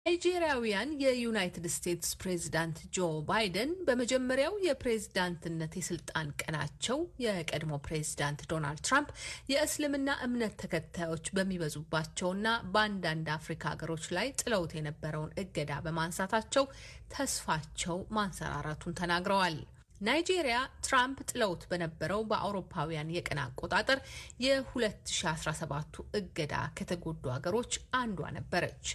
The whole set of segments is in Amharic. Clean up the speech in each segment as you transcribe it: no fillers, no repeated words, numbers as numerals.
ናይጄሪያውያን የዩናይትድ ስቴትስ ፕሬዝዳንት ጆ ባይደን በመጀመሪያው የፕሬዝዳንትነት የስልጣን ቀናቸው የቀድሞ ፕሬዝዳንት ዶናልድ ትራምፕ የእስልምና እምነት ተከታዮች በሚበዙባቸውና በአንዳንድ አፍሪካ ሀገሮች ላይ ጥለውት የነበረውን እገዳ በማንሳታቸው ተስፋቸው ማንሰራራቱን ተናግረዋል። ናይጄሪያ ትራምፕ ጥለውት በነበረው በአውሮፓውያን የቀን አቆጣጠር የ2017 እገዳ ከተጎዱ ሀገሮች አንዷ ነበረች።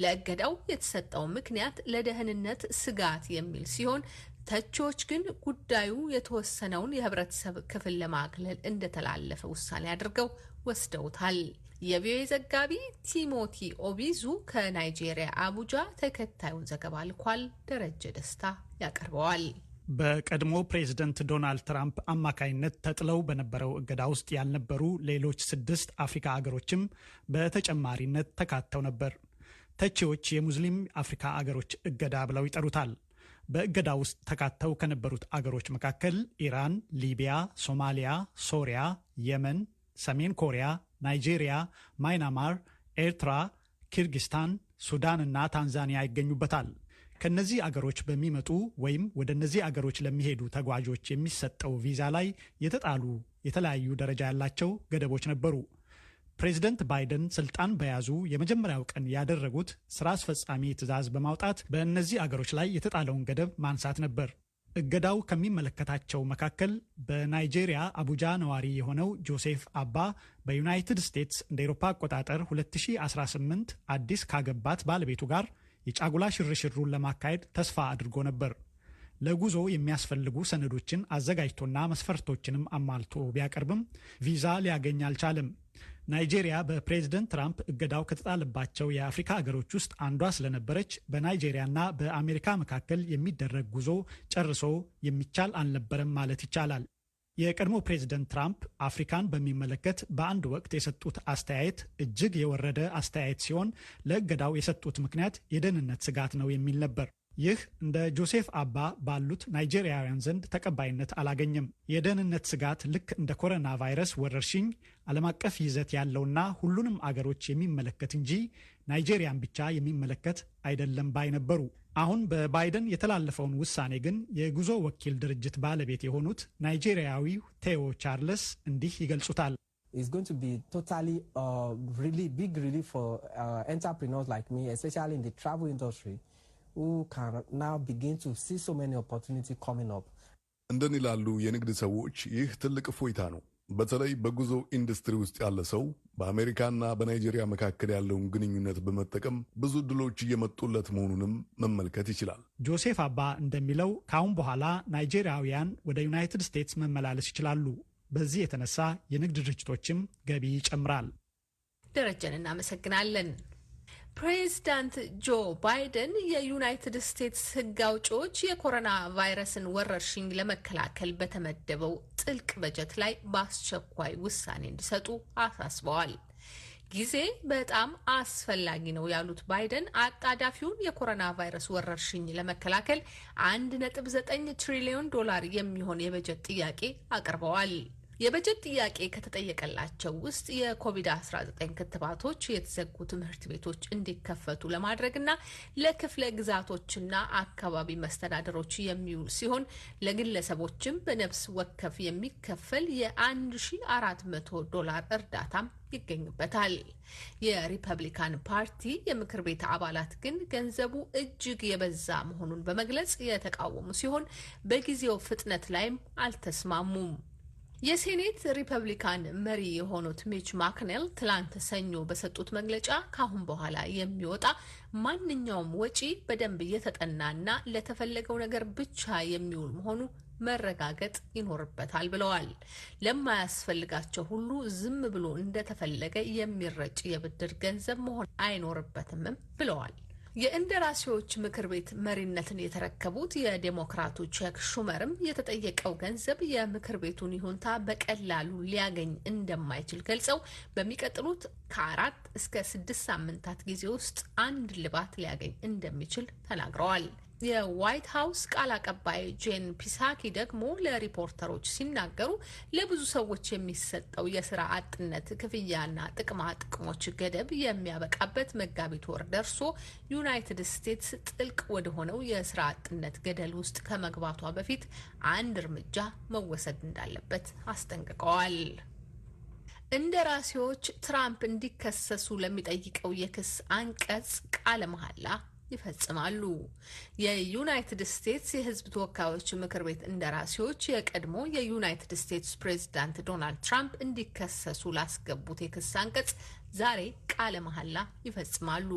ለእገዳው የተሰጠው ምክንያት ለደህንነት ስጋት የሚል ሲሆን ተቺዎች ግን ጉዳዩ የተወሰነውን የህብረተሰብ ክፍል ለማግለል እንደተላለፈ ውሳኔ አድርገው ወስደውታል። የቪኦኤ ዘጋቢ ቲሞቲ ኦቢዙ ከናይጄሪያ አቡጃ ተከታዩን ዘገባ ልኳል። ደረጀ ደስታ ያቀርበዋል። በቀድሞ ፕሬዝደንት ዶናልድ ትራምፕ አማካይነት ተጥለው በነበረው እገዳ ውስጥ ያልነበሩ ሌሎች 6 አፍሪካ አገሮችም በተጨማሪነት ተካተው ነበር። ተቺዎች የሙስሊም አፍሪካ አገሮች እገዳ ብለው ይጠሩታል። በእገዳ ውስጥ ተካተው ከነበሩት አገሮች መካከል ኢራን፣ ሊቢያ፣ ሶማሊያ፣ ሶሪያ፣ የመን፣ ሰሜን ኮሪያ፣ ናይጄሪያ፣ ማይናማር፣ ኤርትራ፣ ኪርጊስታን፣ ሱዳን እና ታንዛኒያ ይገኙበታል። ከነዚህ አገሮች በሚመጡ ወይም ወደ እነዚህ አገሮች ለሚሄዱ ተጓዦች የሚሰጠው ቪዛ ላይ የተጣሉ የተለያዩ ደረጃ ያላቸው ገደቦች ነበሩ። ፕሬዝደንት ባይደን ስልጣን በያዙ የመጀመሪያው ቀን ያደረጉት ስራ አስፈጻሚ ትዕዛዝ በማውጣት በእነዚህ አገሮች ላይ የተጣለውን ገደብ ማንሳት ነበር። እገዳው ከሚመለከታቸው መካከል በናይጄሪያ አቡጃ ነዋሪ የሆነው ጆሴፍ አባ በዩናይትድ ስቴትስ እንደ ኤሮፓ አቆጣጠር 2018 አዲስ ካገባት ባለቤቱ ጋር የጫጉላ ሽርሽሩን ለማካሄድ ተስፋ አድርጎ ነበር። ለጉዞ የሚያስፈልጉ ሰነዶችን አዘጋጅቶና መስፈርቶችንም አሟልቶ ቢያቀርብም ቪዛ ሊያገኝ አልቻለም። ናይጄሪያ በፕሬዝደንት ትራምፕ እገዳው ከተጣለባቸው የአፍሪካ ሀገሮች ውስጥ አንዷ ስለነበረች በናይጄሪያና በአሜሪካ መካከል የሚደረግ ጉዞ ጨርሶ የሚቻል አልነበረም ማለት ይቻላል። የቀድሞ ፕሬዝደንት ትራምፕ አፍሪካን በሚመለከት በአንድ ወቅት የሰጡት አስተያየት እጅግ የወረደ አስተያየት ሲሆን ለእገዳው የሰጡት ምክንያት የደህንነት ስጋት ነው የሚል ነበር። ይህ እንደ ጆሴፍ አባ ባሉት ናይጄሪያውያን ዘንድ ተቀባይነት አላገኘም። የደህንነት ስጋት ልክ እንደ ኮሮና ቫይረስ ወረርሽኝ ዓለም አቀፍ ይዘት ያለውና ሁሉንም አገሮች የሚመለከት እንጂ ናይጄሪያን ብቻ የሚመለከት አይደለም ባይ ነበሩ። አሁን በባይደን የተላለፈውን ውሳኔ ግን የጉዞ ወኪል ድርጅት ባለቤት የሆኑት ናይጄሪያዊው ቴዎ ቻርልስ እንዲህ ይገልጹታል። It's going to be totally really big relief for entrepreneurs like me, especially in the travel industry, who can now begin to see so many opportunities coming up. እንደኔ ላሉ የንግድ ሰዎች ይህ ትልቅ እፎይታ ነው። በተለይ በጉዞ ኢንዱስትሪ ውስጥ ያለ ሰው በአሜሪካና በናይጄሪያ መካከል ያለውን ግንኙነት በመጠቀም ብዙ ድሎች እየመጡለት መሆኑንም መመልከት ይችላል። ጆሴፍ አባ እንደሚለው ካሁን በኋላ ናይጄሪያውያን ወደ ዩናይትድ ስቴትስ መመላለስ ይችላሉ። በዚህ የተነሳ የንግድ ድርጅቶችም ገቢ ይጨምራል። ደረጀን እናመሰግናለን። ፕሬዝዳንት ጆ ባይደን የዩናይትድ ስቴትስ ሕግ አውጪዎች የኮሮና ቫይረስን ወረርሽኝ ለመከላከል በተመደበው ጥልቅ በጀት ላይ በአስቸኳይ ውሳኔ እንዲሰጡ አሳስበዋል። ጊዜ በጣም አስፈላጊ ነው ያሉት ባይደን አጣዳፊውን የኮሮና ቫይረስ ወረርሽኝ ለመከላከል 1.9 ትሪሊዮን ዶላር የሚሆን የበጀት ጥያቄ አቅርበዋል። የበጀት ጥያቄ ከተጠየቀላቸው ውስጥ የኮቪድ-19 ክትባቶች፣ የተዘጉ ትምህርት ቤቶች እንዲከፈቱ ለማድረግና ለክፍለ ግዛቶችና አካባቢ መስተዳደሮች የሚውል ሲሆን ለግለሰቦችም በነፍስ ወከፍ የሚከፈል የ1400 ዶላር እርዳታም ይገኝበታል። የሪፐብሊካን ፓርቲ የምክር ቤት አባላት ግን ገንዘቡ እጅግ የበዛ መሆኑን በመግለጽ የተቃወሙ ሲሆን በጊዜው ፍጥነት ላይም አልተስማሙም። የሴኔት ሪፐብሊካን መሪ የሆኑት ሚች ማክኔል ትላንት ሰኞ በሰጡት መግለጫ ካሁን በኋላ የሚወጣ ማንኛውም ወጪ በደንብ እየተጠናና ለተፈለገው ነገር ብቻ የሚውል መሆኑ መረጋገጥ ይኖርበታል ብለዋል። ለማያስፈልጋቸው ሁሉ ዝም ብሎ እንደተፈለገ የሚረጭ የብድር ገንዘብ መሆን አይኖርበትም ብለዋል። የእንደራሴዎች ምክር ቤት መሪነትን የተረከቡት የዴሞክራቱ ቼክ ሹመርም የተጠየቀው ገንዘብ የምክር ቤቱን ይሁንታ በቀላሉ ሊያገኝ እንደማይችል ገልጸው በሚቀጥሉት ከ4 እስከ 6 ሳምንታት ጊዜ ውስጥ አንድ ልባት ሊያገኝ እንደሚችል ተናግረዋል። የዋይት ሀውስ ቃል አቀባይ ጄን ፒሳኪ ደግሞ ለሪፖርተሮች ሲናገሩ ለብዙ ሰዎች የሚሰጠው የስራ አጥነት ክፍያና ጥቅማ ጥቅሞች ገደብ የሚያበቃበት መጋቢት ወር ደርሶ ዩናይትድ ስቴትስ ጥልቅ ወደ ሆነው የስራ አጥነት ገደል ውስጥ ከመግባቷ በፊት አንድ እርምጃ መወሰድ እንዳለበት አስጠንቅቀዋል። እንደራሴዎች ትራምፕ እንዲከሰሱ ለሚጠይቀው የክስ አንቀጽ ቃለ መሐላ ይፈጽማሉ። የዩናይትድ ስቴትስ የሕዝብ ተወካዮች ምክር ቤት እንደራሴዎች የቀድሞ የዩናይትድ ስቴትስ ፕሬዝዳንት ዶናልድ ትራምፕ እንዲከሰሱ ላስገቡት የክስ አንቀጽ ዛሬ ቃለ መሐላ ይፈጽማሉ።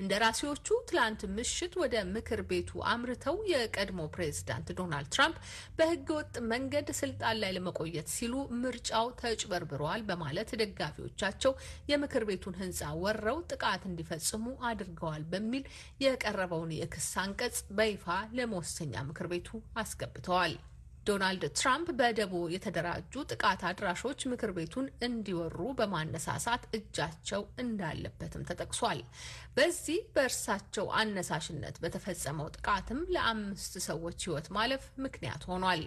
እንደራሴዎቹ ትላንት ምሽት ወደ ምክር ቤቱ አምርተው የቀድሞ ፕሬዝዳንት ዶናልድ ትራምፕ በህገወጥ መንገድ ስልጣን ላይ ለመቆየት ሲሉ ምርጫው ተጭበርብረዋል በማለት ደጋፊዎቻቸው የምክር ቤቱን ህንፃ ወረው ጥቃት እንዲፈጽሙ አድርገዋል በሚል የቀረበውን የክስ አንቀጽ በይፋ ለመወሰኛ ምክር ቤቱ አስገብተዋል። ዶናልድ ትራምፕ በደቦ የተደራጁ ጥቃት አድራሾች ምክር ቤቱን እንዲወሩ በማነሳሳት እጃቸው እንዳለበትም ተጠቅሷል። በዚህ በእርሳቸው አነሳሽነት በተፈጸመው ጥቃትም ለ5 ሰዎች ህይወት ማለፍ ምክንያት ሆኗል።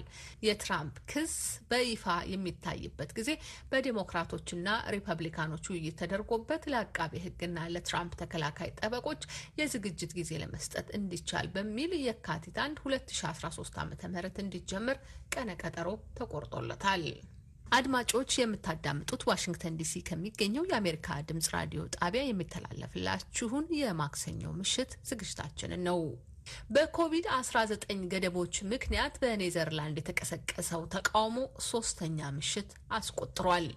የትራምፕ ክስ በይፋ የሚታይበት ጊዜ በዲሞክራቶችና ሪፐብሊካኖች ውይይት ተደርጎበት ለአቃቤ ህግና ለትራምፕ ተከላካይ ጠበቆች የዝግጅት ጊዜ ለመስጠት እንዲቻል በሚል የካቲት 1 2013 ዓ.ም እንዲጀምር ቀነ ቀጠሮ ተቆርጦለታል። አድማጮች የምታዳምጡት ዋሽንግተን ዲሲ ከሚገኘው የአሜሪካ ድምጽ ራዲዮ ጣቢያ የሚተላለፍላችሁን የማክሰኞ ምሽት ዝግጅታችንን ነው። በኮቪድ-19 ገደቦች ምክንያት በኔዘርላንድ የተቀሰቀሰው ተቃውሞ 3ኛ ምሽት አስቆጥሯል።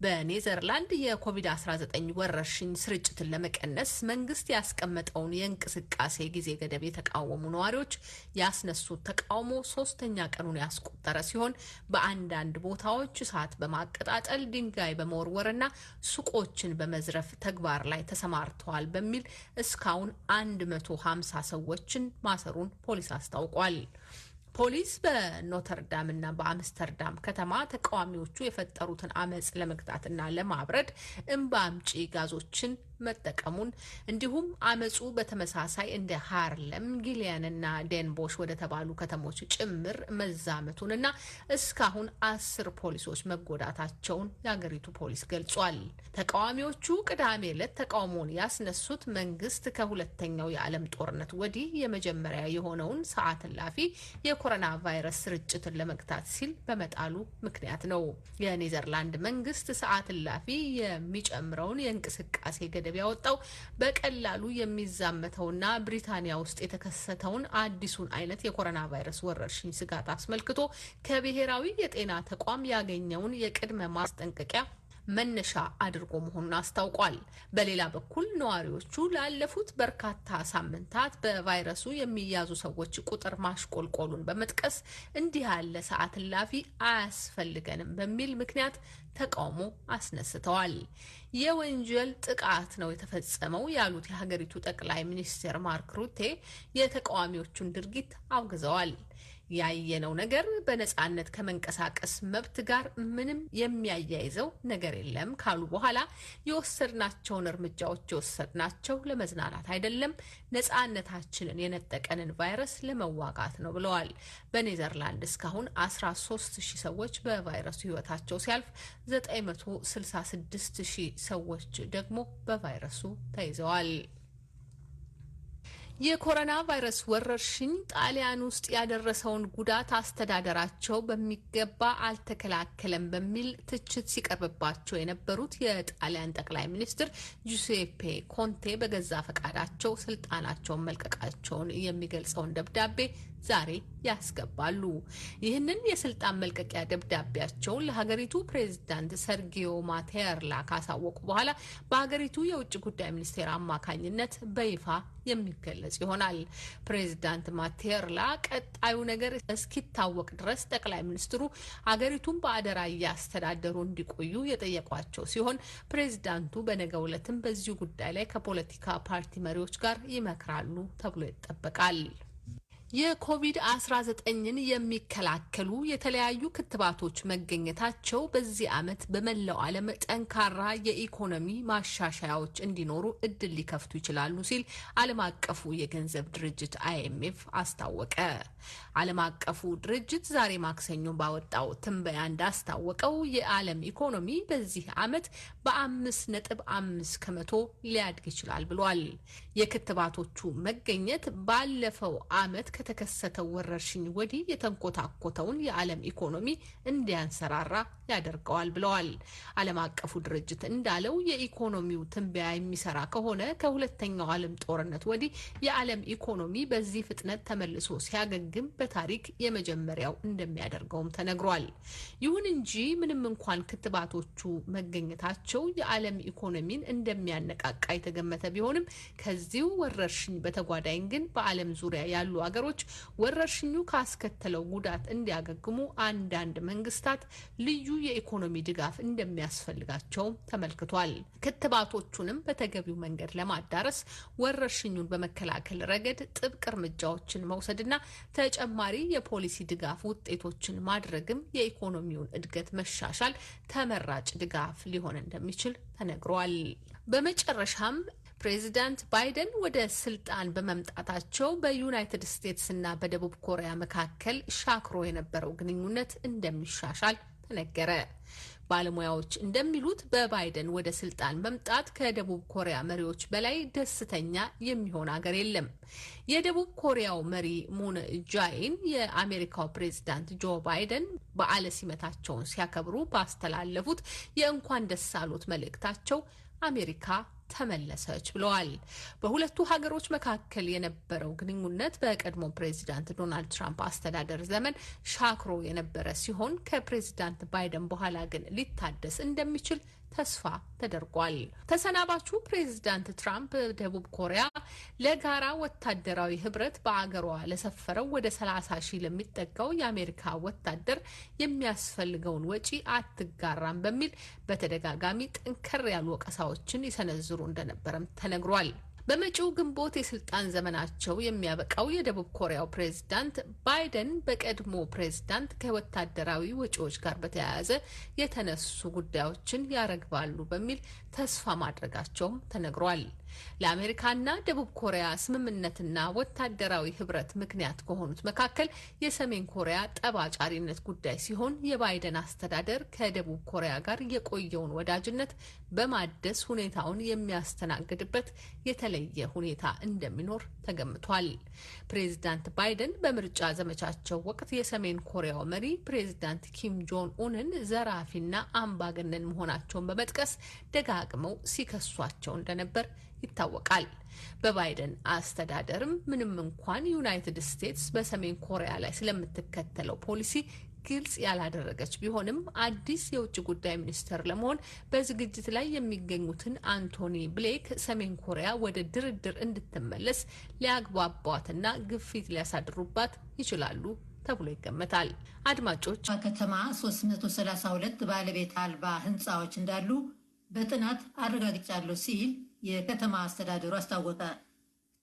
በኔዘርላንድ የኮቪድ-19 ወረርሽኝ ስርጭትን ለመቀነስ መንግስት ያስቀመጠውን የእንቅስቃሴ ጊዜ ገደብ የተቃወሙ ነዋሪዎች ያስነሱት ተቃውሞ 3ኛ ቀኑን ያስቆጠረ ሲሆን በአንዳንድ ቦታዎች እሳት በማቀጣጠል ድንጋይ በመወርወርና ሱቆችን በመዝረፍ ተግባር ላይ ተሰማርተዋል በሚል እስካሁን 150 ሰዎችን ማሰሩን ፖሊስ አስታውቋል። ፖሊስ በኖተርዳም እና በአምስተርዳም ከተማ ተቃዋሚዎቹ የፈጠሩትን አመጽ ለመግታትና ለማብረድ እንባ አምጪ ጋዞችን መጠቀሙን እንዲሁም አመጹ በተመሳሳይ እንደ ሃርለም፣ ጊሊያን እና ዴንቦሽ ወደ ተባሉ ከተሞች ጭምር መዛመቱንና እስካሁን 10 ፖሊሶች መጎዳታቸውን የአገሪቱ ፖሊስ ገልጿል። ተቃዋሚዎቹ ቅዳሜ ዕለት ተቃውሞውን ያስነሱት መንግስት ከሁለተኛው የዓለም ጦርነት ወዲህ የመጀመሪያ የሆነውን ሰዓት እላፊ የኮሮና ቫይረስ ስርጭትን ለመግታት ሲል በመጣሉ ምክንያት ነው። የኔዘርላንድ መንግስት ሰዓት እላፊ የሚጨምረውን የእንቅስቃሴ ገደብ ያወጣው በቀላሉ የሚዛመተውና ብሪታንያ ውስጥ የተከሰተውን አዲሱን አይነት የኮሮና ቫይረስ ወረርሽኝ ስጋት አስመልክቶ ከብሔራዊ የጤና ተቋም ያገኘውን የቅድመ ማስጠንቀቂያ መነሻ አድርጎ መሆኑን አስታውቋል። በሌላ በኩል ነዋሪዎቹ ላለፉት በርካታ ሳምንታት በቫይረሱ የሚያዙ ሰዎች ቁጥር ማሽቆልቆሉን በመጥቀስ እንዲህ ያለ ሰዓት እላፊ አያስፈልገንም በሚል ምክንያት ተቃውሞ አስነስተዋል። የወንጀል ጥቃት ነው የተፈጸመው ያሉት የሀገሪቱ ጠቅላይ ሚኒስትር ማርክ ሩቴ የተቃዋሚዎቹን ድርጊት አውግዘዋል። ያየነው ነገር በነጻነት ከመንቀሳቀስ መብት ጋር ምንም የሚያያይዘው ነገር የለም ካሉ በኋላ የወሰድናቸውን እርምጃዎች የወሰድናቸው ለመዝናናት አይደለም፣ ነጻነታችንን የነጠቀንን ቫይረስ ለመዋጋት ነው ብለዋል። በኔዘርላንድ እስካሁን 13,000 ሰዎች በቫይረሱ ህይወታቸው ሲያልፍ 966,000 ሰዎች ደግሞ በቫይረሱ ተይዘዋል። የኮሮና ቫይረስ ወረርሽኝ ጣሊያን ውስጥ ያደረሰውን ጉዳት አስተዳደራቸው በሚገባ አልተከላከለም በሚል ትችት ሲቀርብባቸው የነበሩት የጣሊያን ጠቅላይ ሚኒስትር ጁሴፔ ኮንቴ በገዛ ፈቃዳቸው ስልጣናቸውን መልቀቃቸውን የሚገልጸውን ደብዳቤ ዛሬ ያስገባሉ። ይህንን የስልጣን መልቀቂያ ደብዳቤያቸውን ለሀገሪቱ ፕሬዝዳንት ሰርጊዮ ማቴርላ ካሳወቁ በኋላ በሀገሪቱ የውጭ ጉዳይ ሚኒስቴር አማካኝነት በይፋ የሚገለጽ ይሆናል። ፕሬዝዳንት ማቴርላ ቀጣዩ ነገር እስኪታወቅ ድረስ ጠቅላይ ሚኒስትሩ ሀገሪቱን በአደራ እያስተዳደሩ እንዲቆዩ የጠየቋቸው ሲሆን ፕሬዝዳንቱ በነገው ዕለትም በዚሁ ጉዳይ ላይ ከፖለቲካ ፓርቲ መሪዎች ጋር ይመክራሉ ተብሎ ይጠበቃል። የኮቪድ-19ን የሚከላከሉ የተለያዩ ክትባቶች መገኘታቸው በዚህ ዓመት በመላው ዓለም ጠንካራ የኢኮኖሚ ማሻሻያዎች እንዲኖሩ እድል ሊከፍቱ ይችላሉ ሲል ዓለም አቀፉ የገንዘብ ድርጅት IMF አስታወቀ። ዓለም አቀፉ ድርጅት ዛሬ ማክሰኞ ባወጣው ትንበያ እንዳስታወቀው የዓለም ኢኮኖሚ በዚህ ዓመት በ5.5 ከመቶ ሊያድግ ይችላል ብሏል። የክትባቶቹ መገኘት ባለፈው ዓመት ከተከሰተው ወረርሽኝ ወዲህ የተንኮታኮተውን የዓለም ኢኮኖሚ እንዲያንሰራራ ያደርገዋል ብለዋል። ዓለም አቀፉ ድርጅት እንዳለው የኢኮኖሚው ትንበያ የሚሰራ ከሆነ ከሁለተኛው ዓለም ጦርነት ወዲህ የዓለም ኢኮኖሚ በዚህ ፍጥነት ተመልሶ ሲያገግም በታሪክ የመጀመሪያው እንደሚያደርገውም ተነግሯል። ይሁን እንጂ ምንም እንኳን ክትባቶቹ መገኘታቸው የዓለም ኢኮኖሚን እንደሚያነቃቃ የተገመተ ቢሆንም ከዚሁ ወረርሽኝ በተጓዳኝ ግን በዓለም ዙሪያ ያሉ አገሮች ወረርሽኙ ካስከተለው ጉዳት እንዲያገግሙ አንዳንድ መንግስታት ልዩ የኢኮኖሚ ድጋፍ እንደሚያስፈልጋቸው ተመልክቷል። ክትባቶቹንም በተገቢው መንገድ ለማዳረስ ወረርሽኙን በመከላከል ረገድ ጥብቅ እርምጃዎችን መውሰድና ተጨማሪ የፖሊሲ ድጋፍ ውጤቶችን ማድረግም የኢኮኖሚውን እድገት መሻሻል ተመራጭ ድጋፍ ሊሆን እንደሚችል ተነግሯል። በመጨረሻም ፕሬዚዳንት ባይደን ወደ ስልጣን በመምጣታቸው በዩናይትድ ስቴትስ እና በደቡብ ኮሪያ መካከል ሻክሮ የነበረው ግንኙነት እንደሚሻሻል ተነገረ። ባለሙያዎች እንደሚሉት በባይደን ወደ ስልጣን መምጣት ከደቡብ ኮሪያ መሪዎች በላይ ደስተኛ የሚሆን ሀገር የለም። የደቡብ ኮሪያው መሪ ሙን ጃኢን የአሜሪካው ፕሬዝዳንት ጆ ባይደን በዓለ ሲመታቸውን ሲያከብሩ ባስተላለፉት የእንኳን ደስ አሎት መልእክታቸው አሜሪካ ተመለሰች ብለዋል። በሁለቱ ሀገሮች መካከል የነበረው ግንኙነት በቀድሞ ፕሬዚዳንት ዶናልድ ትራምፕ አስተዳደር ዘመን ሻክሮ የነበረ ሲሆን ከፕሬዚዳንት ባይደን በኋላ ግን ሊታደስ እንደሚችል ተስፋ ተደርጓል። ተሰናባቹ ፕሬዚዳንት ትራምፕ ደቡብ ኮሪያ ለጋራ ወታደራዊ ህብረት በአገሯ ለሰፈረው ወደ 30 ሺህ ለሚጠጋው የአሜሪካ ወታደር የሚያስፈልገውን ወጪ አትጋራም በሚል በተደጋጋሚ ጠንከር ያሉ ወቀሳዎችን ይሰነዝሩ እንደነበረም ተነግሯል። በመጪው ግንቦት የስልጣን ዘመናቸው የሚያበቃው የደቡብ ኮሪያው ፕሬዝዳንት ባይደን በቀድሞ ፕሬዝዳንት ከወታደራዊ ወጪዎች ጋር በተያያዘ የተነሱ ጉዳዮችን ያረግባሉ በሚል ተስፋ ማድረጋቸውም ተነግሯል። ለአሜሪካና ደቡብ ኮሪያ ስምምነትና ወታደራዊ ህብረት ምክንያት ከሆኑት መካከል የሰሜን ኮሪያ ጠባጫሪነት ጉዳይ ሲሆን የባይደን አስተዳደር ከደቡብ ኮሪያ ጋር የቆየውን ወዳጅነት በማደስ ሁኔታውን የሚያስተናግድበት የተለየ ሁኔታ እንደሚኖር ተገምቷል። ፕሬዚዳንት ባይደን በምርጫ ዘመቻቸው ወቅት የሰሜን ኮሪያው መሪ ፕሬዚዳንት ኪም ጆን ኡንን ዘራፊና አምባገነን መሆናቸውን በመጥቀስ ደጋግመው ሲከሷቸው እንደነበር ይታወቃል። በባይደን አስተዳደርም ምንም እንኳን ዩናይትድ ስቴትስ በሰሜን ኮሪያ ላይ ስለምትከተለው ፖሊሲ ግልጽ ያላደረገች ቢሆንም አዲስ የውጭ ጉዳይ ሚኒስትር ለመሆን በዝግጅት ላይ የሚገኙትን አንቶኒ ብሌክ ሰሜን ኮሪያ ወደ ድርድር እንድትመለስ ሊያግባቧትና ግፊት ሊያሳድሩባት ይችላሉ ተብሎ ይገመታል። አድማጮች፣ ከተማ 332 ባለቤት አልባ ህንፃዎች እንዳሉ በጥናት አረጋግጫለሁ ሲል የከተማ አስተዳደሩ አስታወቀ።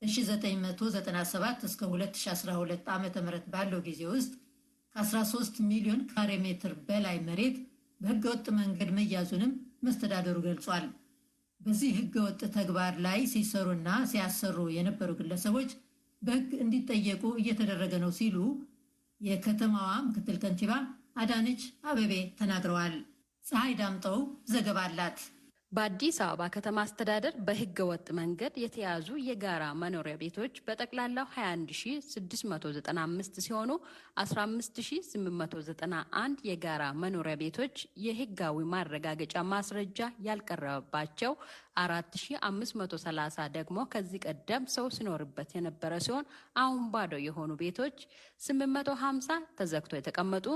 1997 እስከ 2012 ዓ.ም ባለው ጊዜ ውስጥ ከ13 ሚሊዮን ካሬ ሜትር በላይ መሬት በህገወጥ መንገድ መያዙንም መስተዳደሩ ገልጿል። በዚህ ህገወጥ ተግባር ላይ ሲሰሩና ሲያሰሩ የነበሩ ግለሰቦች በህግ እንዲጠየቁ እየተደረገ ነው ሲሉ የከተማዋ ምክትል ከንቲባ አዳነች አቤቤ ተናግረዋል። ፀሐይ ዳምጠው ዘገባ አላት። በአዲስ አበባ ከተማ አስተዳደር በህገ ወጥ መንገድ የተያዙ የጋራ መኖሪያ ቤቶች በጠቅላላው 21695 ሲሆኑ 15891 የጋራ መኖሪያ ቤቶች የህጋዊ ማረጋገጫ ማስረጃ ያልቀረበባቸው፣ 4530 ደግሞ ከዚህ ቀደም ሰው ሲኖርበት የነበረ ሲሆን አሁን ባዶ የሆኑ ቤቶች 850 ተዘግቶ የተቀመጡ፣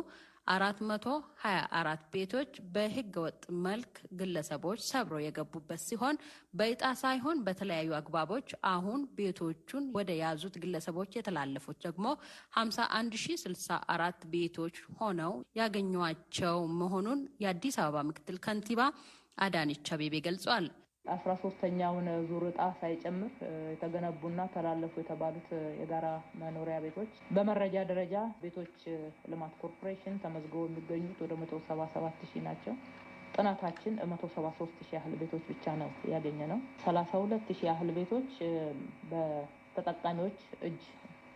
424 ቤቶች በህገ ወጥ መልክ ግለሰቦች ሰብሮ የገቡበት ሲሆን በዕጣ ሳይሆን በተለያዩ አግባቦች አሁን ቤቶቹን ወደ ያዙት ግለሰቦች የተላለፉት ደግሞ 51064 ቤቶች ሆነው ያገኟቸው መሆኑን የአዲስ አበባ ምክትል ከንቲባ አዳነች አቤቤ ገልጿል። 13ኛውን ዙር ዕጣ ሳይጨምር የተገነቡና ተላለፉ የተባሉት የጋራ መኖሪያ ቤቶች በመረጃ ደረጃ ቤቶች ልማት ኮርፖሬሽን ተመዝግበው የሚገኙት ወደ 177,000 ናቸው። ጥናታችን 173,000 ያህል ቤቶች ብቻ ነው ያገኘነው። 32,000 ያህል ቤቶች በተጠቃሚዎች እጅ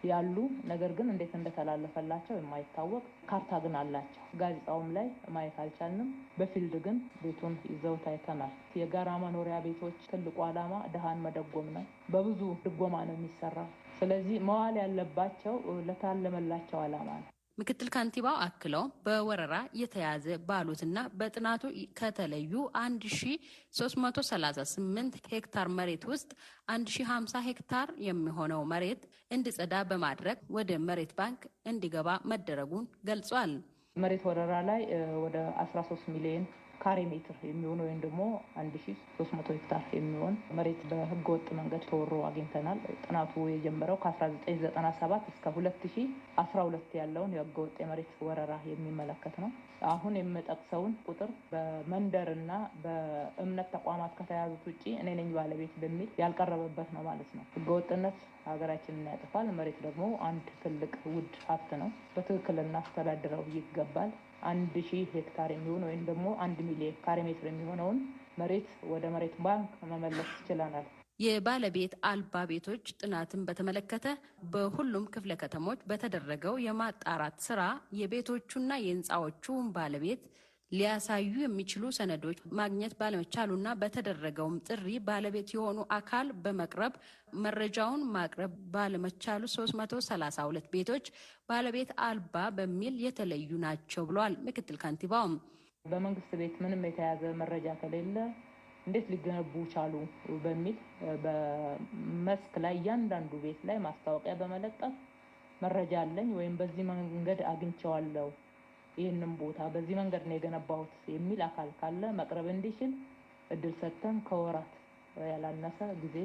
ያሉ ነገር ግን እንዴት እንደተላለፈላቸው የማይታወቅ ካርታ ግን አላቸው። ጋዜጣውም ላይ ማየት አልቻልንም። በፊልድ ግን ቤቱን ይዘው ታይተናል። የጋራ መኖሪያ ቤቶች ትልቁ ዓላማ ድሃን መደጎም ነው። በብዙ ድጎማ ነው የሚሰራው። ስለዚህ መዋል ያለባቸው ለታለመላቸው ዓላማ ነው። ምክትል ካንቲባው አክለው በወረራ የተያዘ ባሉትና በጥናቱ ከተለዩ 1338 ሄክታር መሬት ውስጥ 1050 ሄክታር የሚሆነው መሬት እንዲጸዳ በማድረግ ወደ መሬት ባንክ እንዲገባ መደረጉን ገልጿል። መሬት ወረራ ላይ ወደ 13 ሚሊዮን ካሬ ሜትር የሚሆን ወይም ደግሞ 1300 ሄክታር የሚሆን መሬት በህገ ወጥ መንገድ ተወሮ አግኝተናል። ጥናቱ የጀመረው ከ1997 እስከ 2012 ያለውን የህገ ወጥ የመሬት ወረራ የሚመለከት ነው። አሁን የምጠቅሰውን ቁጥር በመንደርና በእምነት ተቋማት ከተያዙት ውጪ እኔ ነኝ ባለቤት በሚል ያልቀረበበት ነው ማለት ነው። ህገ ወጥነት ሀገራችንን ያጠፋል። መሬት ደግሞ አንድ ትልቅ ውድ ሀብት ነው። በትክክል እናስተዳድረው ይገባል። 1000 ሄክታር የሚሆን ወይም ደግሞ 1 ሚሊዮን ካሬ ሜትር የሚሆነውን መሬት ወደ መሬት ባንክ መመለስ ይችላል። የባለቤት አልባ ቤቶች ጥናትን በተመለከተ በሁሉም ክፍለ ከተሞች በተደረገው የማጣራት ስራ የቤቶቹና የህንፃዎቹን ባለቤት ሊያሳዩ የሚችሉ ሰነዶች ማግኘት ባለመቻሉና በተደረገውም ጥሪ ባለቤት የሆኑ አካል በመቅረብ መረጃውን ማቅረብ ባለመቻሉ 332 ቤቶች ባለቤት አልባ በሚል የተለዩ ናቸው ብለዋል ምክትል ካንቲባው። በመንግስት ቤት ምንም የተያዘ መረጃ ከሌለ እንዴት ሊገነቡ ቻሉ በሚል በመስክ ላይ እያንዳንዱ ቤት ላይ ማስታወቂያ በመለጠፍ መረጃ አለኝ ወይም በዚህ መንገድ አግኝቼዋለሁ፣ ይህንን ቦታ በዚህ መንገድ ነው የገነባሁት የሚል አካል ካለ መቅረብ እንዲችል እድል ሰጥተን ከወራት ያላነሰ ጊዜ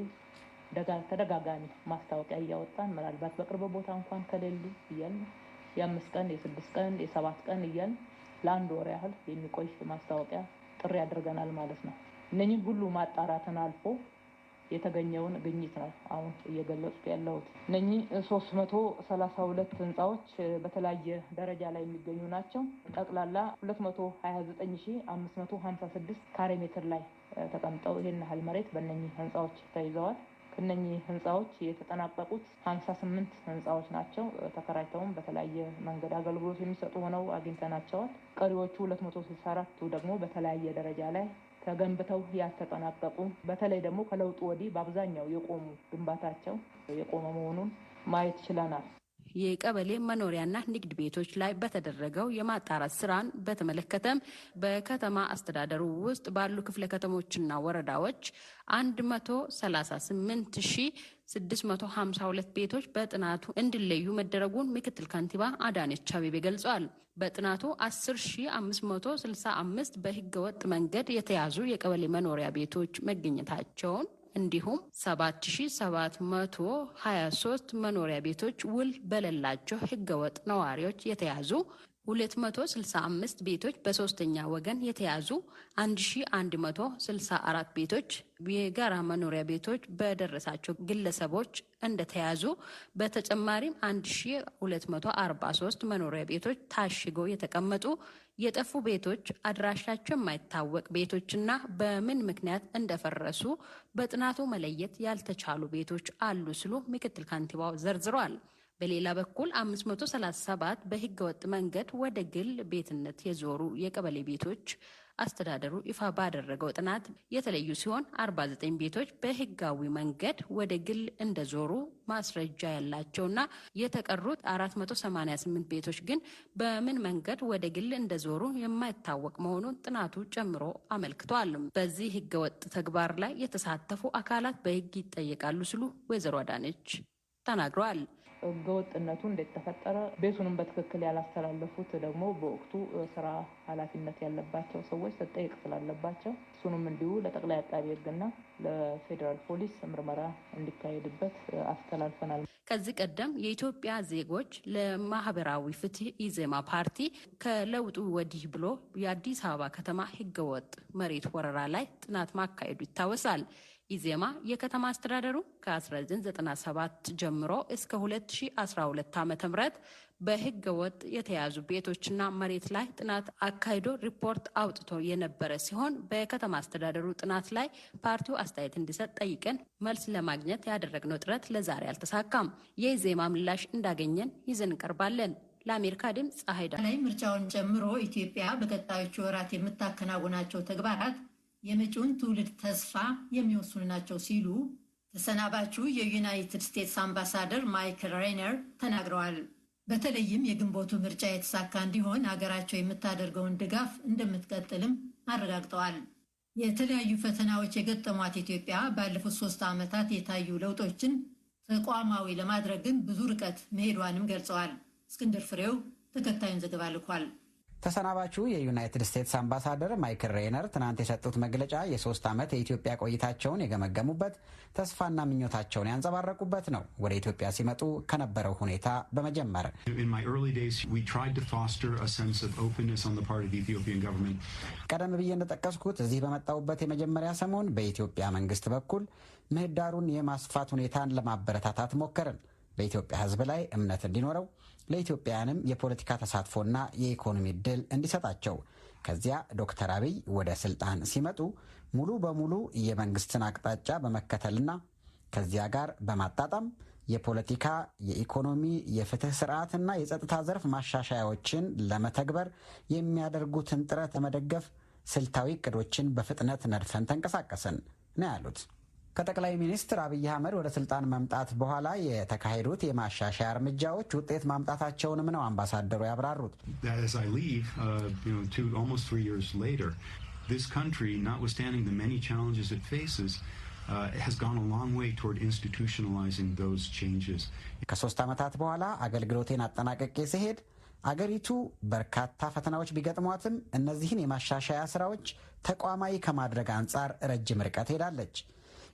ተደጋጋሚ ማስታወቂያ እያወጣን ምናልባት በቅርብ ቦታ እንኳን ከሌሉ እያልን የ5 ቀን የ6 ቀን የ7 ቀን እያልን ለአንድ ወር ያህል የሚቆይ ማስታወቂያ ጥሪ አድርገናል ማለት ነው። እነኚህን ሁሉ ማጣራትን አልፎ የተገኘውን ግኝት ነው አሁን እየገለጽኩ ያለሁት። እነኚህ 332 ህንፃዎች በተለያየ ደረጃ ላይ የሚገኙ ናቸው። ጠቅላላ 229556 ካሬ ሜትር ላይ ተቀምጠው ይሄን ያህል መሬት በእነኚህ ህንፃዎች ተይዘዋል። ከነኚህ ህንፃዎች የተጠናቀቁት 58 ህንፃዎች ናቸው። ተከራይተውም በተለያየ መንገድ አገልግሎት የሚሰጡ ሆነው አግኝተናቸዋል። ቀሪዎቹ 264ቱ ደግሞ በተለያየ ደረጃ ላይ ተገንብተው ያልተጠናቀቁ በተለይ ደግሞ ከለውጡ ወዲህ በአብዛኛው የቆሙ ግንባታቸው የቆመ መሆኑን ማየት ችለናል። የቀበሌ መኖሪያና ንግድ ቤቶች ላይ በተደረገው የማጣራት ስራን በተመለከተም በከተማ አስተዳደሩ ውስጥ ባሉ ክፍለ ከተሞችና ወረዳዎች 138652 ቤቶች በጥናቱ እንዲለዩ መደረጉን ምክትል ካንቲባ አዳነች አቤቤ ገልጸዋል። በጥናቱ 10565 በህገወጥ መንገድ የተያዙ የቀበሌ መኖሪያ ቤቶች መገኘታቸውን እንዲሁም 7723 መኖሪያ ቤቶች ውል በሌላቸው ህገወጥ ነዋሪዎች የተያዙ 265 ቤቶች በሶስተኛ ወገን የተያዙ 1164 ቤቶች የጋራ መኖሪያ ቤቶች በደረሳቸው ግለሰቦች እንደተያዙ በተጨማሪም 1243 መኖሪያ ቤቶች ታሽገው የተቀመጡ የጠፉ ቤቶች አድራሻቸው የማይታወቅ ቤቶችና በምን ምክንያት እንደፈረሱ በጥናቱ መለየት ያልተቻሉ ቤቶች አሉ ሲሉ ምክትል ካንቲባው ዘርዝረዋል። በሌላ በኩል 537 በህገ ወጥ መንገድ ወደ ግል ቤትነት የዞሩ የቀበሌ ቤቶች አስተዳደሩ ይፋ ባደረገው ጥናት የተለዩ ሲሆን 49 ቤቶች በህጋዊ መንገድ ወደ ግል እንደዞሩ ማስረጃ ያላቸውና የተቀሩት 488 ቤቶች ግን በምን መንገድ ወደ ግል እንደዞሩ የማይታወቅ መሆኑን ጥናቱ ጨምሮ አመልክቷል። በዚህ ህገወጥ ተግባር ላይ የተሳተፉ አካላት በህግ ይጠየቃሉ ሲሉ ወይዘሮ አዳነች ተናግረዋል። ህገወጥነቱ እንዴት ተፈጠረ፣ ቤቱንም በትክክል ያላስተላለፉት ደግሞ በወቅቱ ስራ ኃላፊነት ያለባቸው ሰዎች ተጠይቅ ስላለባቸው እሱንም እንዲሁ ለጠቅላይ አቃቤ ሕግና ለፌዴራል ፖሊስ ምርመራ እንዲካሄድበት አስተላልፈናል። ከዚህ ቀደም የኢትዮጵያ ዜጎች ለማህበራዊ ፍትህ ኢዜማ ፓርቲ ከለውጡ ወዲህ ብሎ የአዲስ አበባ ከተማ ህገወጥ መሬት ወረራ ላይ ጥናት ማካሄዱ ይታወሳል። ኢዜማ የከተማ አስተዳደሩ ከ1997 ጀምሮ እስከ 2012 ዓ.ም በህገ ወጥ የተያዙ ቤቶችና መሬት ላይ ጥናት አካሂዶ ሪፖርት አውጥቶ የነበረ ሲሆን በከተማ አስተዳደሩ ጥናት ላይ ፓርቲው አስተያየት እንዲሰጥ ጠይቀን መልስ ለማግኘት ያደረግነው ጥረት ለዛሬ አልተሳካም። የኢዜማ ምላሽ እንዳገኘን ይዘን እንቀርባለን። ለአሜሪካ ድምፅ ፀሐይ ላይ ምርጫውን ጨምሮ ኢትዮጵያ በቀጣዮቹ ወራት የምታከናውናቸው ተግባራት የመጪውን ትውልድ ተስፋ የሚወስኑ ናቸው ሲሉ ተሰናባቹ የዩናይትድ ስቴትስ አምባሳደር ማይክል ሬነር ተናግረዋል። በተለይም የግንቦቱ ምርጫ የተሳካ እንዲሆን ሀገራቸው የምታደርገውን ድጋፍ እንደምትቀጥልም አረጋግጠዋል። የተለያዩ ፈተናዎች የገጠሟት ኢትዮጵያ ባለፉት 3 ዓመታት የታዩ ለውጦችን ተቋማዊ ለማድረግ ግን ብዙ ርቀት መሄዷንም ገልጸዋል። እስክንድር ፍሬው ተከታዩን ዘገባ ልኳል። ተሰናባቹ የዩናይትድ ስቴትስ አምባሳደር ማይክል ሬነር ትናንት የሰጡት መግለጫ የ3 ዓመት የኢትዮጵያ ቆይታቸውን የገመገሙበት፣ ተስፋና ምኞታቸውን ያንጸባረቁበት ነው። ወደ ኢትዮጵያ ሲመጡ ከነበረው ሁኔታ በመጀመር ቀደም ብዬ እንደጠቀስኩት እዚህ በመጣሁበት የመጀመሪያ ሰሞን በኢትዮጵያ መንግስት በኩል ምህዳሩን የማስፋት ሁኔታን ለማበረታታት ሞከርን። በኢትዮጵያ ሕዝብ ላይ እምነት እንዲኖረው ለኢትዮጵያውያንም የፖለቲካ ተሳትፎና የኢኮኖሚ እድል እንዲሰጣቸው። ከዚያ ዶክተር አብይ ወደ ስልጣን ሲመጡ ሙሉ በሙሉ የመንግስትን አቅጣጫ በመከተልና ከዚያ ጋር በማጣጣም የፖለቲካ፣ የኢኮኖሚ፣ የፍትህ ስርዓትና የጸጥታ ዘርፍ ማሻሻያዎችን ለመተግበር የሚያደርጉትን ጥረት ለመደገፍ ስልታዊ እቅዶችን በፍጥነት ነድፈን ተንቀሳቀስን ነው ያሉት። ከጠቅላይ ሚኒስትር አብይ አህመድ ወደ ስልጣን መምጣት በኋላ የተካሄዱት የማሻሻያ እርምጃዎች ውጤት ማምጣታቸውንም ነው አምባሳደሩ ያብራሩት። ከ3 ዓመታት በኋላ አገልግሎቴን አጠናቀቄ ሲሄድ አገሪቱ በርካታ ፈተናዎች ቢገጥሟትም እነዚህን የማሻሻያ ስራዎች ተቋማዊ ከማድረግ አንጻር ረጅም ርቀት ሄዳለች።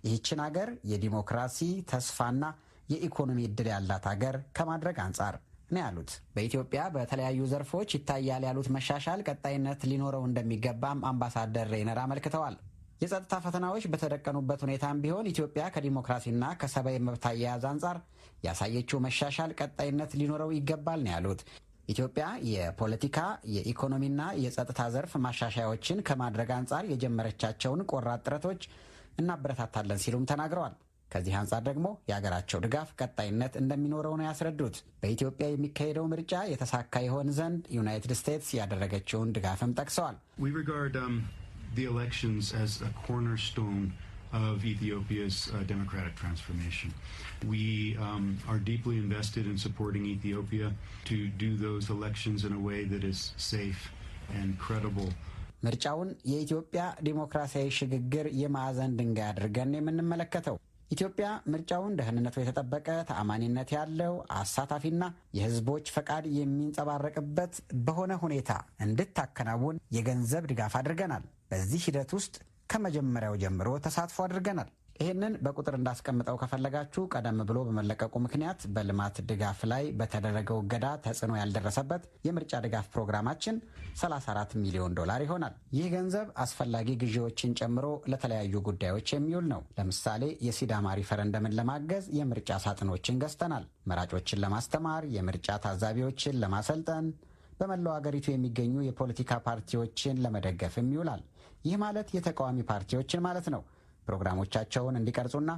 ይህችን አገር የዲሞክራሲ ተስፋና የኢኮኖሚ እድል ያላት አገር ከማድረግ አንጻር ነው ያሉት። በኢትዮጵያ በተለያዩ ዘርፎች ይታያል ያሉት መሻሻል ቀጣይነት ሊኖረው እንደሚገባም አምባሳደር ሬነር አመልክተዋል። የጸጥታ ፈተናዎች በተደቀኑበት ሁኔታም ቢሆን ኢትዮጵያ ከዲሞክራሲና ከሰብአዊ መብት አያያዝ አንጻር ያሳየችው መሻሻል ቀጣይነት ሊኖረው ይገባል ነው ያሉት። ኢትዮጵያ የፖለቲካ፣ የኢኮኖሚና የጸጥታ ዘርፍ ማሻሻያዎችን ከማድረግ አንጻር የጀመረቻቸውን ቆራጥ ጥረቶች እናበረታታለን ሲሉም ተናግረዋል። ከዚህ አንጻር ደግሞ የሀገራቸው ድጋፍ ቀጣይነት እንደሚኖረው ነው ያስረዱት። በኢትዮጵያ የሚካሄደው ምርጫ የተሳካ ይሆን ዘንድ ዩናይትድ ስቴትስ ያደረገችውን ድጋፍም ጠቅሰዋል። of Ethiopia's democratic transformation. We are deeply invested in supporting Ethiopia to do those elections in a way that is safe and credible. ምርጫውን የኢትዮጵያ ዲሞክራሲያዊ ሽግግር የማዕዘን ድንጋይ አድርገን የምንመለከተው ኢትዮጵያ ምርጫውን ደህንነቱ የተጠበቀ ተአማኒነት ያለው አሳታፊና የሕዝቦች ፈቃድ የሚንጸባረቅበት በሆነ ሁኔታ እንድታከናውን የገንዘብ ድጋፍ አድርገናል። በዚህ ሂደት ውስጥ ከመጀመሪያው ጀምሮ ተሳትፎ አድርገናል። ይህንን በቁጥር እንዳስቀምጠው ከፈለጋችሁ ቀደም ብሎ በመለቀቁ ምክንያት በልማት ድጋፍ ላይ በተደረገው እገዳ ተጽዕኖ ያልደረሰበት የምርጫ ድጋፍ ፕሮግራማችን $34 ሚሊዮን ይሆናል። ይህ ገንዘብ አስፈላጊ ግዢዎችን ጨምሮ ለተለያዩ ጉዳዮች የሚውል ነው። ለምሳሌ የሲዳማ ሪፈረንደምን ለማገዝ የምርጫ ሳጥኖችን ገዝተናል። መራጮችን ለማስተማር፣ የምርጫ ታዛቢዎችን ለማሰልጠን፣ በመላው አገሪቱ የሚገኙ የፖለቲካ ፓርቲዎችን ለመደገፍም ይውላል። ይህ ማለት የተቃዋሚ ፓርቲዎችን ማለት ነው። ፕሮግራሞቻቸውን እንዲቀርጹና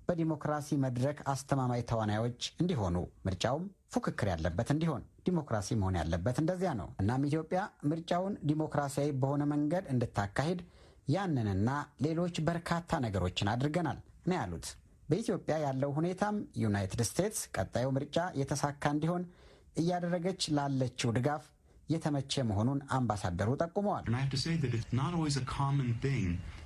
በዲሞክራሲ መድረክ አስተማማኝ ተዋናዮች እንዲሆኑ፣ ምርጫውም ፉክክር ያለበት እንዲሆን፣ ዲሞክራሲ መሆን ያለበት እንደዚያ ነው። እናም ኢትዮጵያ ምርጫውን ዲሞክራሲያዊ በሆነ መንገድ እንድታካሂድ ያንንና ሌሎች በርካታ ነገሮችን አድርገናል ነው ያሉት። በኢትዮጵያ ያለው ሁኔታም ዩናይትድ ስቴትስ ቀጣዩ ምርጫ የተሳካ እንዲሆን እያደረገች ላለችው ድጋፍ የተመቸ መሆኑን አምባሳደሩ ጠቁመዋል።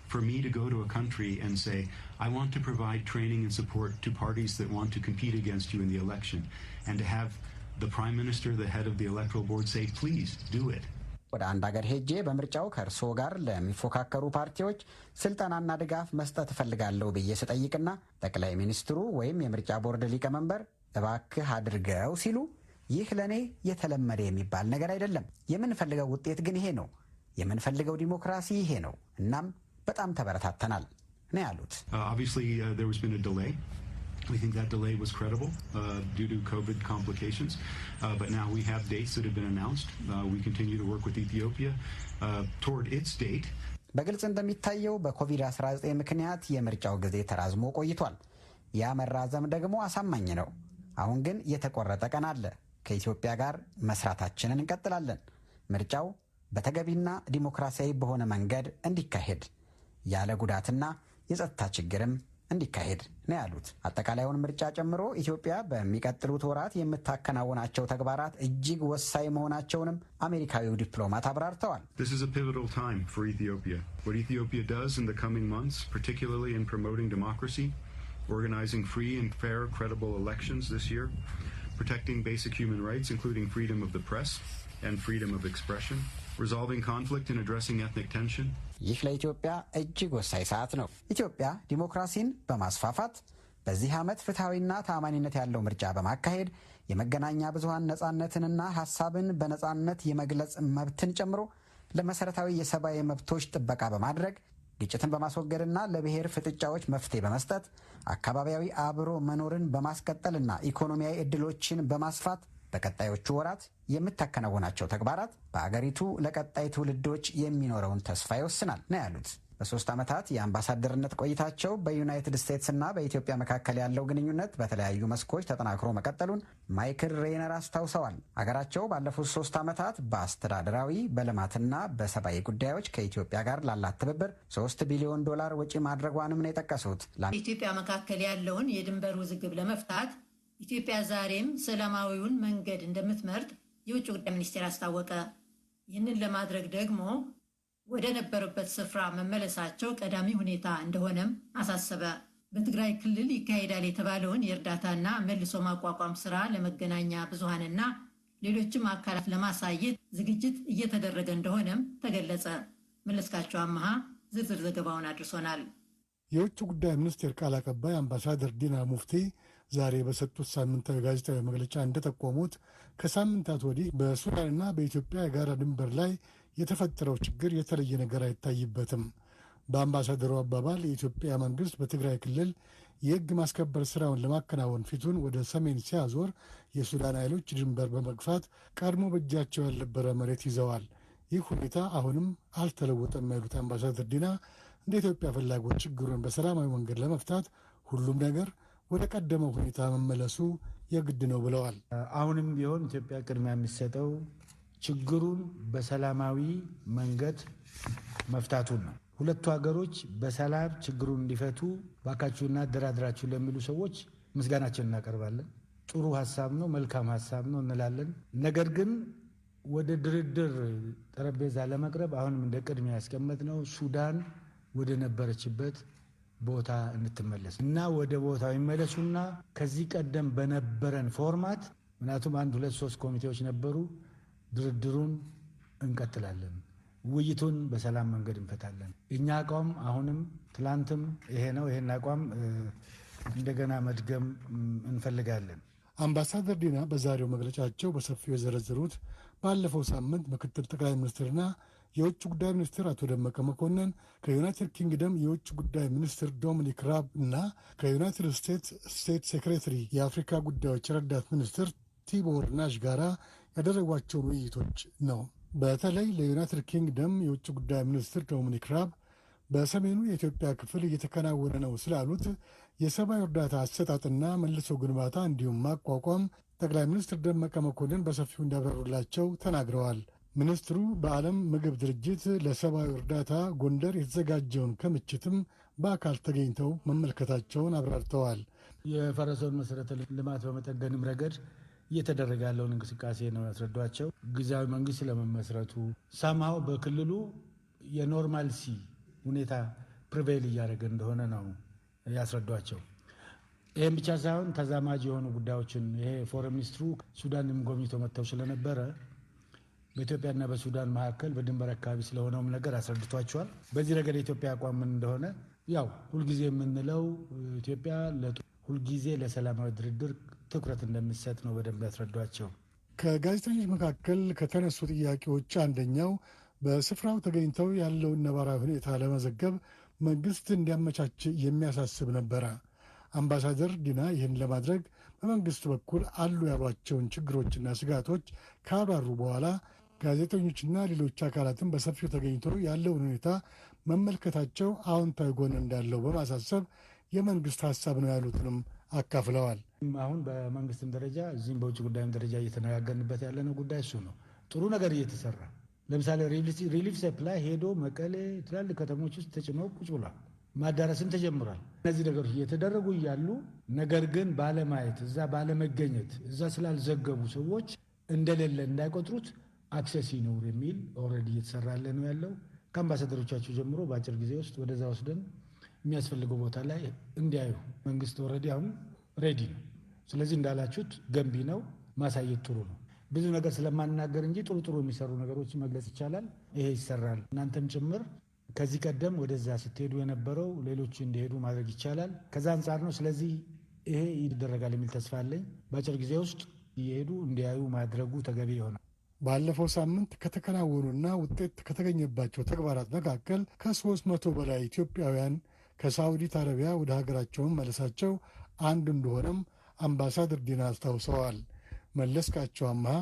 For me to go to a country and say, I want to provide training and support to parties that want to compete against you in the election, and to have the Prime Minister, the head of the Electoral Board, say, please do it. ወደ አንድ ሀገር ሄጄ በምርጫው ከእርስዎ ጋር ለሚፎካከሩ ፓርቲዎች ስልጠናና ድጋፍ መስጠት እፈልጋለሁ ብዬ ስጠይቅና ጠቅላይ ሚኒስትሩ ወይም የምርጫ ቦርድ ሊቀመንበር እባክህ አድርገው ሲሉ ይህ ለእኔ የተለመደ የሚባል ነገር አይደለም። የምንፈልገው ውጤት ግን ይሄ ነው። የምንፈልገው ዲሞክራሲ ይሄ ነው። እናም በጣም ተበረታተናል ነው ያሉት። Obviously, there has been a delay. We think that delay was credible due to COVID complications. But now we have dates that have been announced. We continue to work with Ethiopia toward its date. በግልጽ እንደሚታየው በኮቪድ-19 ምክንያት የምርጫው ጊዜ ተራዝሞ ቆይቷል። ያ መራዘም ደግሞ አሳማኝ ነው። አሁን ግን የተቆረጠ ቀን አለ። ከኢትዮጵያ ጋር መስራታችንን እንቀጥላለን። ምርጫው በተገቢና ዲሞክራሲያዊ በሆነ መንገድ እንዲካሄድ ያለ ጉዳትና የጸጥታ ችግርም እንዲካሄድ ነው ያሉት። አጠቃላዩን ምርጫ ጨምሮ ኢትዮጵያ በሚቀጥሉት ወራት የምታከናውናቸው ተግባራት እጅግ ወሳኝ መሆናቸውንም አሜሪካዊው ዲፕሎማት አብራርተዋል። This is a pivotal time for Ethiopia. What Ethiopia does in the coming months, particularly in promoting democracy, organizing free and fair, credible elections this year, protecting basic human rights, including freedom of the press and freedom of expression, resolving conflict and addressing ethnic tension. ይህ ለኢትዮጵያ እጅግ ወሳኝ ሰዓት ነው። ኢትዮጵያ ዲሞክራሲን በማስፋፋት በዚህ ዓመት ፍትሐዊና ተአማኒነት ያለው ምርጫ በማካሄድ የመገናኛ ብዙሃን ነጻነትንና ሐሳብን በነጻነት የመግለጽ መብትን ጨምሮ ለመሰረታዊ የሰብአዊ መብቶች ጥበቃ በማድረግ ግጭትን በማስወገድና ለብሔር ፍጥጫዎች መፍትሄ በመስጠት አካባቢያዊ አብሮ መኖርን በማስቀጠልና ኢኮኖሚያዊ ዕድሎችን በማስፋት በቀጣዮቹ ወራት የምታከናውናቸው ተግባራት በአገሪቱ ለቀጣይ ትውልዶች የሚኖረውን ተስፋ ይወስናል ነው ያሉት። በ3 ዓመታት የአምባሳደርነት ቆይታቸው በዩናይትድ ስቴትስና በኢትዮጵያ መካከል ያለው ግንኙነት በተለያዩ መስኮች ተጠናክሮ መቀጠሉን ማይክል ሬይነር አስታውሰዋል። አገራቸው ባለፉት 3 ዓመታት በአስተዳደራዊ በልማትና በሰብአዊ ጉዳዮች ከኢትዮጵያ ጋር ላላት ትብብር $3 ቢሊዮን ወጪ ማድረጓንም ነው የጠቀሱት። በኢትዮጵያ መካከል ያለውን የድንበር ውዝግብ ለመፍታት ኢትዮጵያ ዛሬም ሰላማዊውን መንገድ እንደምትመርጥ የውጭ ጉዳይ ሚኒስቴር አስታወቀ። ይህንን ለማድረግ ደግሞ ወደ ነበሩበት ስፍራ መመለሳቸው ቀዳሚ ሁኔታ እንደሆነም አሳሰበ። በትግራይ ክልል ይካሄዳል የተባለውን የእርዳታና መልሶ ማቋቋም ስራ ለመገናኛ ብዙሃንና ሌሎችም አካላት ለማሳየት ዝግጅት እየተደረገ እንደሆነም ተገለጸ። መለስካቸው አመሃ ዝርዝር ዘገባውን አድርሶናል። የውጭ ጉዳይ ሚኒስቴር ቃል አቀባይ አምባሳደር ዲና ሙፍቲ ዛሬ በሰጡት ሳምንታዊ ጋዜጣዊ መግለጫ እንደጠቆሙት ከሳምንታት ወዲህ በሱዳንና በኢትዮጵያ የጋራ ድንበር ላይ የተፈጠረው ችግር የተለየ ነገር አይታይበትም። በአምባሳደሩ አባባል የኢትዮጵያ መንግስት በትግራይ ክልል የሕግ ማስከበር ስራውን ለማከናወን ፊቱን ወደ ሰሜን ሲያዞር የሱዳን ኃይሎች ድንበር በመግፋት ቀድሞ በእጃቸው ያልነበረ መሬት ይዘዋል። ይህ ሁኔታ አሁንም አልተለወጠም ያሉት አምባሳደር ዲና እንደ ኢትዮጵያ ፍላጎት ችግሩን በሰላማዊ መንገድ ለመፍታት ሁሉም ነገር ወደ ቀደመው ሁኔታ መመለሱ የግድ ነው ብለዋል። አሁንም ቢሆን ኢትዮጵያ ቅድሚያ የሚሰጠው ችግሩን በሰላማዊ መንገድ መፍታቱን ነው። ሁለቱ ሀገሮች በሰላም ችግሩን እንዲፈቱ ባካችሁና አደራድራችሁ ለሚሉ ሰዎች ምስጋናችንን እናቀርባለን። ጥሩ ሀሳብ ነው፣ መልካም ሀሳብ ነው እንላለን። ነገር ግን ወደ ድርድር ጠረጴዛ ለመቅረብ አሁንም እንደ ቅድሚያ ያስቀመጥነው ሱዳን ወደ ነበረችበት ቦታ እንድትመለስ እና ወደ ቦታው ይመለሱና ከዚህ ቀደም በነበረን ፎርማት ምክንያቱም 1 2 3 ኮሚቴዎች ነበሩ። ድርድሩን እንቀጥላለን፣ ውይይቱን በሰላም መንገድ እንፈታለን። እኛ አቋም አሁንም ትላንትም ይሄ ነው። ይሄን አቋም እንደገና መድገም እንፈልጋለን። አምባሳደር ዲና በዛሬው መግለጫቸው በሰፊው የዘረዘሩት ባለፈው ሳምንት ምክትል ጠቅላይ ሚኒስትርና የውጭ ጉዳይ ሚኒስትር አቶ ደመቀ መኮንን ከዩናይትድ ኪንግደም የውጭ ጉዳይ ሚኒስትር ዶሚኒክ ራብ እና ከዩናይትድ ስቴትስ ስቴት ሴክሬታሪ የአፍሪካ ጉዳዮች ረዳት ሚኒስትር ቲቦር ናሽ ጋራ ያደረጓቸውን ውይይቶች ነው። በተለይ ለዩናይትድ ኪንግደም የውጭ ጉዳይ ሚኒስትር ዶሚኒክ ራብ በሰሜኑ የኢትዮጵያ ክፍል እየተከናወነ ነው ስላሉት የሰብአዊ እርዳታ አሰጣጥና መልሶ ግንባታ እንዲሁም ማቋቋም ጠቅላይ ሚኒስትር ደመቀ መኮንን በሰፊው እንዳብራሩላቸው ተናግረዋል። ሚኒስትሩ በዓለም ምግብ ድርጅት ለሰብአዊ እርዳታ ጎንደር የተዘጋጀውን ክምችትም በአካል ተገኝተው መመልከታቸውን አብራርተዋል። የፈረሰውን መሰረተ ልማት በመጠገንም ረገድ እየተደረገ ያለውን እንቅስቃሴ ነው ያስረዷቸው። ጊዜያዊ መንግስት ለመመስረቱ ሰማው በክልሉ የኖርማልሲ ሁኔታ ፕሪቬይል እያደረገ እንደሆነ ነው ያስረዷቸው። ይህም ብቻ ሳይሆን ተዛማጅ የሆኑ ጉዳዮችን ይሄ ፎረን ሚኒስትሩ ሱዳንም ጎብኝቶ መጥተው ስለነበረ በኢትዮጵያና በሱዳን መካከል በድንበር አካባቢ ስለሆነውም ነገር አስረድቷቸዋል። በዚህ ረገድ የኢትዮጵያ አቋም ምን እንደሆነ ያው ሁልጊዜ የምንለው ኢትዮጵያ ሁልጊዜ ለሰላማዊ ድርድር ትኩረት እንደምትሰጥ ነው በደንብ ያስረዷቸው። ከጋዜጠኞች መካከል ከተነሱ ጥያቄዎች አንደኛው በስፍራው ተገኝተው ያለውን ነባራዊ ሁኔታ ለመዘገብ መንግስት እንዲያመቻች የሚያሳስብ ነበረ። አምባሳደር ዲና ይህን ለማድረግ በመንግስት በኩል አሉ ያሏቸውን ችግሮችና ስጋቶች ካብራሩ በኋላ ጋዜጠኞችና ሌሎች አካላትን በሰፊው ተገኝተው ያለውን ሁኔታ መመልከታቸው አዎንታዊ ጎን እንዳለው በማሳሰብ የመንግስት ሀሳብ ነው ያሉትንም አካፍለዋል። አሁን በመንግስትም ደረጃ እዚህም በውጭ ጉዳይም ደረጃ እየተነጋገርንበት ያለነው ጉዳይ እሱ ነው። ጥሩ ነገር እየተሰራ ለምሳሌ ሪሊፍ ሰፕላይ ሄዶ መቀሌ ትላልቅ ከተሞች ውስጥ ተጭኖ ቁጭ ብሏል። ማዳረስም ተጀምሯል። እነዚህ ነገሮች እየተደረጉ እያሉ ነገር ግን ባለማየት እዛ ባለመገኘት እዛ ስላልዘገቡ ሰዎች እንደሌለ እንዳይቆጥሩት አክሰስ ይኑር የሚል ኦልሬዲ እየተሰራ ያለ ነው ያለው። ከአምባሳደሮቻቸው ጀምሮ በአጭር ጊዜ ውስጥ ወደዛ ወስደን የሚያስፈልገው ቦታ ላይ እንዲያዩ መንግስት ኦልሬዲ አሁን ሬዲ ነው። ስለዚህ እንዳላችሁት ገንቢ ነው፣ ማሳየት ጥሩ ነው። ብዙ ነገር ስለማንናገር እንጂ ጥሩ ጥሩ የሚሰሩ ነገሮች መግለጽ ይቻላል። ይሄ ይሰራል። እናንተም ጭምር ከዚህ ቀደም ወደዛ ስትሄዱ የነበረው ሌሎች እንዲሄዱ ማድረግ ይቻላል። ከዛ አንጻር ነው። ስለዚህ ይሄ ይደረጋል የሚል ተስፋ አለኝ። በአጭር ጊዜ ውስጥ እየሄዱ እንዲያዩ ማድረጉ ተገቢ ይሆናል። ባለፈው ሳምንት ከተከናወኑና ውጤት ከተገኘባቸው ተግባራት መካከል ከ300 በላይ ኢትዮጵያውያን ከሳዑዲት አረቢያ ወደ ሀገራቸውን መለሳቸው አንዱ እንደሆነም አምባሳደር ዲና አስታውሰዋል። መለስካቸው አምሃ